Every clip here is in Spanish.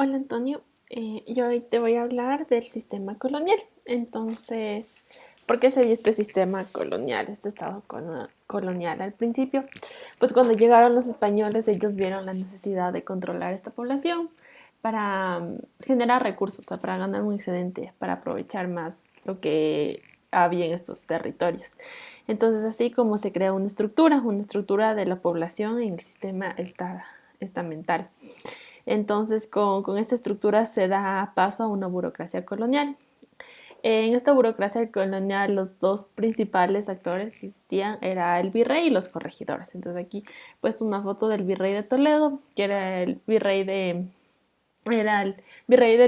Hola Antonio, yo hoy te voy a hablar del sistema colonial. Entonces, ¿por qué se dio este sistema colonial, este estado colonial al principio? Pues cuando llegaron los españoles, ellos vieron la necesidad de controlar esta población para generar recursos, o sea, para ganar un excedente, para aprovechar más lo que había en estos territorios. Entonces, así como se crea una estructura de la población en el sistema estamental. Entonces, con esta estructura se da paso a una burocracia colonial. En esta burocracia colonial, los dos principales actores que existían era el virrey y los corregidores. Entonces, aquí he puesto una foto del virrey de Toledo, que era el virrey del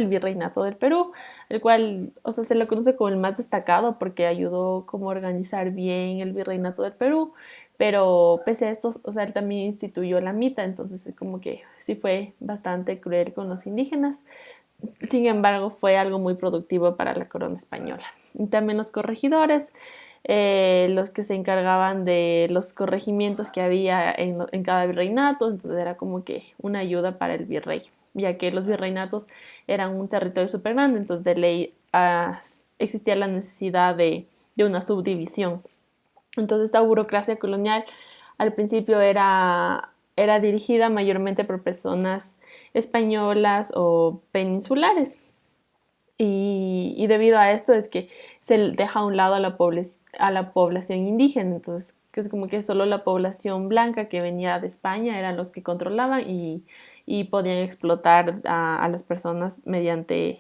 virreinato del Perú, el cual, o sea, se le conoce como el más destacado porque ayudó como a organizar bien el virreinato del Perú, pero pese a esto, o sea, él también instituyó la mita, entonces como que sí fue bastante cruel con los indígenas. Sin embargo, fue algo muy productivo para la corona española. Y también los corregidores, los que se encargaban de los corregimientos que había en cada virreinato, entonces era como que una ayuda para el virrey, ya que los virreinatos eran un territorio súper grande, entonces de ley existía la necesidad de una subdivisión. Entonces esta burocracia colonial al principio era dirigida mayormente por personas españolas o peninsulares. Y debido a esto es que se deja a un lado a la población indígena. Entonces, que es como que solo la población blanca que venía de España eran los que controlaban y podían explotar a las personas mediante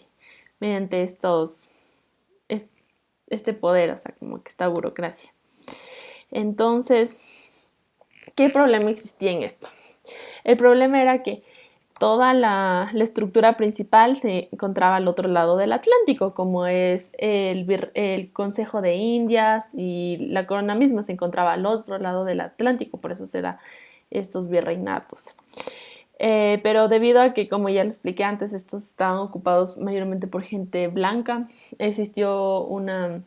este poder, o sea, como que esta burocracia. Entonces, ¿qué problema existía en esto? El problema era que toda la estructura principal se encontraba al otro lado del Atlántico, como es el Consejo de Indias, y la corona misma se encontraba al otro lado del Atlántico, por eso se da estos virreinatos. Pero debido a que, como ya lo expliqué antes, estos estaban ocupados mayormente por gente blanca, existió un,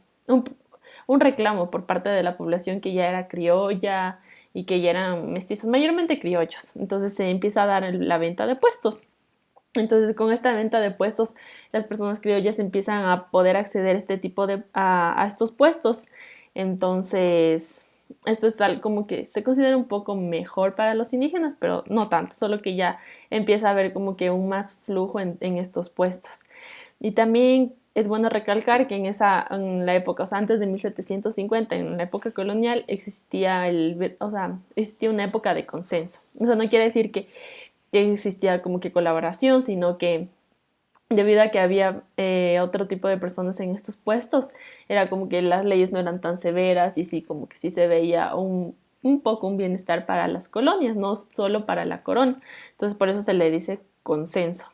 un reclamo por parte de la población que ya era criolla y que ya eran mestizos, mayormente criollos. Entonces se empieza a dar la venta de puestos. Entonces, con esta venta de puestos, las personas criollas empiezan a poder acceder a este tipo a estos puestos. Entonces, esto es algo como que se considera un poco mejor para los indígenas, pero no tanto, solo que ya empieza a haber como que un más flujo en estos puestos. Y también es bueno recalcar que en la época, o sea, antes de 1750, en la época colonial, existía una época de consenso. O sea, no quiere decir que existía como que colaboración, sino que debido a que había otro tipo de personas en estos puestos, era como que las leyes no eran tan severas y sí, como que sí se veía un poco un bienestar para las colonias, no solo para la corona. Entonces, por eso se le dice consenso.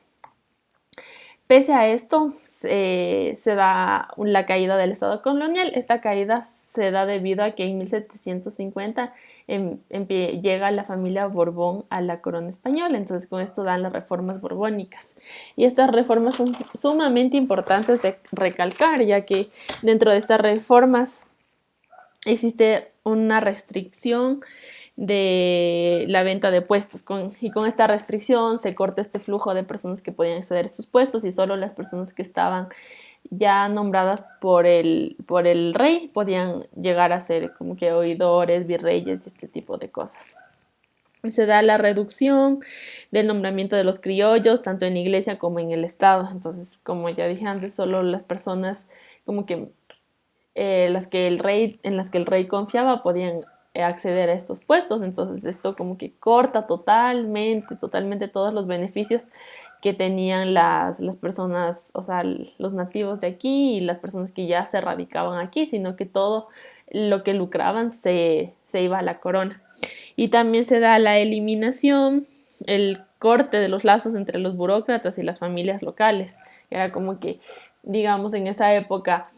Pese a esto, se da la caída del Estado colonial. Esta caída se da debido a que en 1750 llega la familia Borbón a la corona española. Entonces, con esto dan las reformas borbónicas. Y estas reformas son sumamente importantes de recalcar, ya que dentro de estas reformas existe una restricción de la venta de puestos y con esta restricción se corta este flujo de personas que podían acceder a sus puestos y solo las personas que estaban ya nombradas por el rey podían llegar a ser como que oidores, virreyes y este tipo de cosas. Se da la reducción del nombramiento de los criollos, tanto en la iglesia como en el Estado. Entonces, como ya dije antes, solo las personas como que en las que el rey confiaba podían acceder a estos puestos. Entonces esto como que corta totalmente todos los beneficios que tenían las personas, o sea, los nativos de aquí y las personas que ya se radicaban aquí, sino que todo lo que lucraban se iba a la corona. Y también se da la eliminación, el corte de los lazos entre los burócratas y las familias locales. Era como que, digamos, en esa época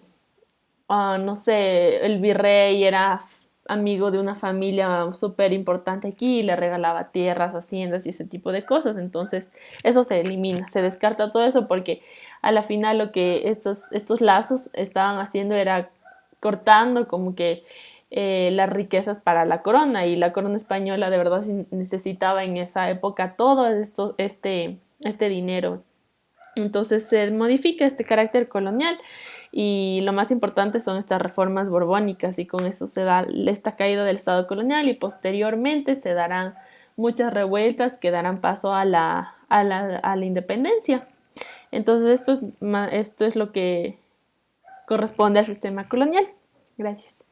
no sé, el virrey era amigo de una familia súper importante aquí y le regalaba tierras, haciendas y ese tipo de cosas. Entonces, eso se elimina, se descarta todo eso porque a la final lo que estos lazos estaban haciendo era cortando como que las riquezas para la corona y la corona española de verdad necesitaba en esa época todo este dinero. Entonces se modifica este carácter colonial y lo más importante son estas reformas borbónicas y con eso se da esta caída del Estado colonial y posteriormente se darán muchas revueltas que darán paso a la independencia. Entonces esto es lo que corresponde al sistema colonial. Gracias.